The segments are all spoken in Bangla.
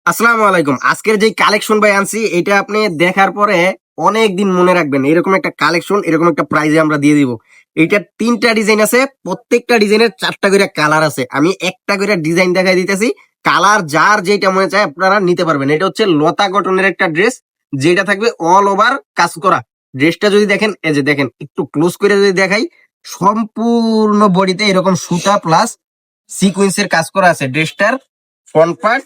আসসালামু আলাইকুম। আজকের যে কালেকশন ভাই আনছি এটা আপনি দেখার পরে অনেক দিন মনে রাখবেন। এরকম একটা কালেকশন এরকম একটা প্রাইজে আমরা দিয়ে দিব। এইটার 3টা ডিজাইন আছে, প্রত্যেকটা ডিজাইনের 4টা করে কালার আছে। আমি একটা করে ডিজাইন দেখাই দিতেছি, কালার যার যেটা মনে চায় আপনারা নিতে পারবেন। এটা হচ্ছে লতা কটনের একটা ড্রেস, যেটা থাকবে অল ওভার কাজ করা। ড্রেসটা যদি দেখেন, এই যে দেখেন একটু ক্লোজ করে যদি দেখাই, সম্পূর্ণ বডিতে এরকম সুতা প্লাস সিকোয়েন্সের কাজ করা আছে। ড্রেসটার ফ্রন্ট পার্ট,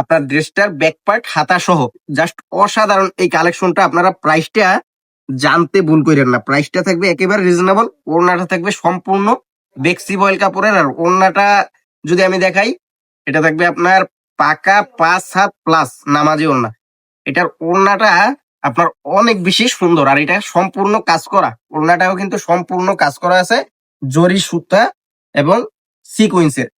আপনার ড্রেসটার ব্যাক পার্ট, হাতা সহ জাস্ট অসাধারণ এই কালেকশনটা। আপনারা প্রাইসটা জানতে ভুল করেন না, প্রাইসটা থাকবে একেবারে রিজনেবল। ওড়নাটা থাকবে সম্পূর্ণ বেক্সি বয়েল কাপড়ের। আর ওড়নাটা যদি আমি দেখাই, এটা থাকবে আপনার পাকা 5 হাত প্লাস নামাজি ওড়না। এটার ওড়নাটা আপনার অনেক বেশি সুন্দর, আর এটা সম্পূর্ণ কাজ করা। ওড়নাটাও কিন্তু সম্পূর্ণ কাজ করা আছে, জরি সুতা এবং সিকোয়েন্সের।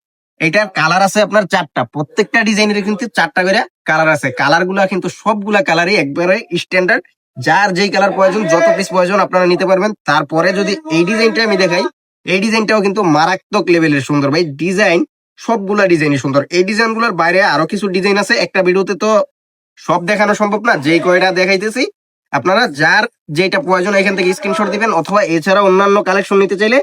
এটার কালার আছে আপনার 4টা, প্রত্যেকটা ডিজাইনের কিন্তু 4টা করে কালার আছে। কালার গুলা কিন্তু সবগুলা কালারই একবারে স্ট্যান্ডার্ড। যার যেই কালার প্রয়োজন, যত পিস প্রয়োজন আপনারা নিতে পারবেন। তারপরে যদি এই ডিজাইনটা আমি দেখাই, এই ডিজাইনটাও কিন্তু মারাত্মক লেভেলের সুন্দর ভাই। ডিজাইন সবগুলা ডিজাইনই সুন্দর। এই ডিজাইন গুলার বাইরে আরো কিছু ডিজাইন আছে, একটা ভিডিওতে তো সব দেখানো সম্ভব না। যেই কয়টা দেখাইতেছি, আপনারা যার যেটা প্রয়োজন এখান থেকে স্ক্রিনশট দিবেন, অথবা এছাড়া অন্যান্য কালেকশন নিতে চাইলে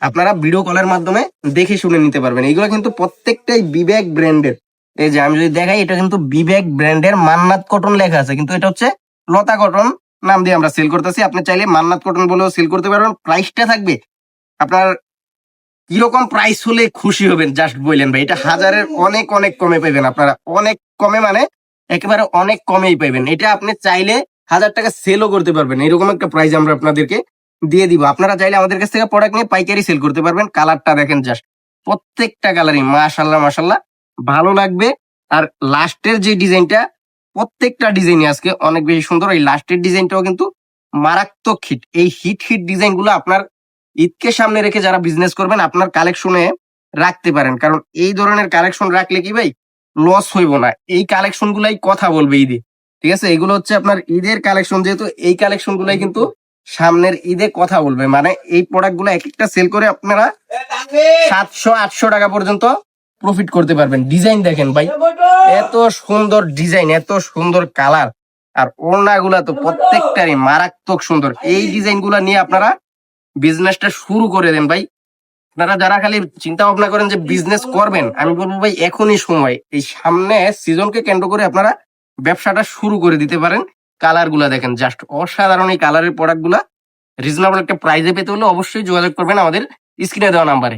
আপনারা ভিডিও কলের মাধ্যমে দেখে শুনে নিতে পারবেন। এইগুলো কিন্তু প্রত্যেকটাই বিবেক ব্র্যান্ডের। এই যে আমি যদি দেখাই, এটা কিন্তু বিবেক ব্র্যান্ডের মান্নাত কটন লেখা আছে, কিন্তু এটা হচ্ছে লতা কটন নাম দিয়ে আমরা সেল করতেছি। আপনি চাইলে মান্নাত কটন বলেও সেল করতে পারবেন। প্রাইসটা থাকবে আপনার কিরকম প্রাইস হলে খুশি হবেন জাস্ট বললেন ভাই। এটা হাজারের অনেক অনেক কমে পাইবেন আপনারা, অনেক কমে মানে একেবারে অনেক কমেই পাইবেন। এটা আপনি চাইলে 1000 টাকা সেলও করতে পারবেন। এরকম একটা প্রাইস আমরা আপনাদেরকে দিয়ে দিব। আপনারা চাইলে আমাদের কাছ থেকে প্রোডাক্ট নিয়ে পাইকারি সেল করতে পারবেন। কালারটা দেখেন জাস্ট, প্রত্যেকটা কালারই মাশাল্লাহ মাশাল্লাহ ভালো লাগবে। আর লাস্টের যে ডিজাইনটা, প্রত্যেকটা ডিজাইনই আজকে অনেক বেশি সুন্দর। এই লাস্টের ডিজাইনটাও কিন্তু মারাত্মক হিট। এই হিট হিট ডিজাইন গুলো আপনার ঈদকে সামনে রেখে যারা বিজনেস করবেন আপনার কালেকশনে রাখতে পারেন। কারণ এই ধরনের কালেকশন রাখলে কি ভাই, লস হইব না। এই কালেকশন গুলাই কথা বলবে ঈদে, ঠিক আছে? এগুলো হচ্ছে আপনার ঈদের কালেকশন, যেহেতু এই কালেকশন গুলাই কিন্তু সামনের ঈদে কথা বলবে। মানে এই প্রোডাক্ট গুলো এক একটা সেল করে আপনারা 700-800 টাকা পর্যন্ত প্রফিট করতে পারবেন। ডিজাইন দেখেন ভাই, এত সুন্দর ডিজাইন, এত সুন্দর কালার, আর ওড়না গুলা তো প্রত্যেকটারই মারাত্মক সুন্দর। এই ডিজাইন গুলা নিয়ে আপনারা বিজনেসটা শুরু করে দেন ভাই। আপনারা যারা খালি চিন্তা ভাবনা করেন যে বিজনেস করবেন, আমি বলবো ভাই এখনই সময়। এই সামনে সিজনকে কেন্দ্র করে আপনারা ব্যবসাটা শুরু করে দিতে পারেন। কালার গুলা দেখেন জাস্ট অসাধারণ। এই কালারের প্রোডাক্ট গুলা রিজনেবল একটা প্রাইসে পেতে হলে অবশ্যই যোগাযোগ করবেন আমাদের স্ক্রিনে দেওয়া নাম্বারে।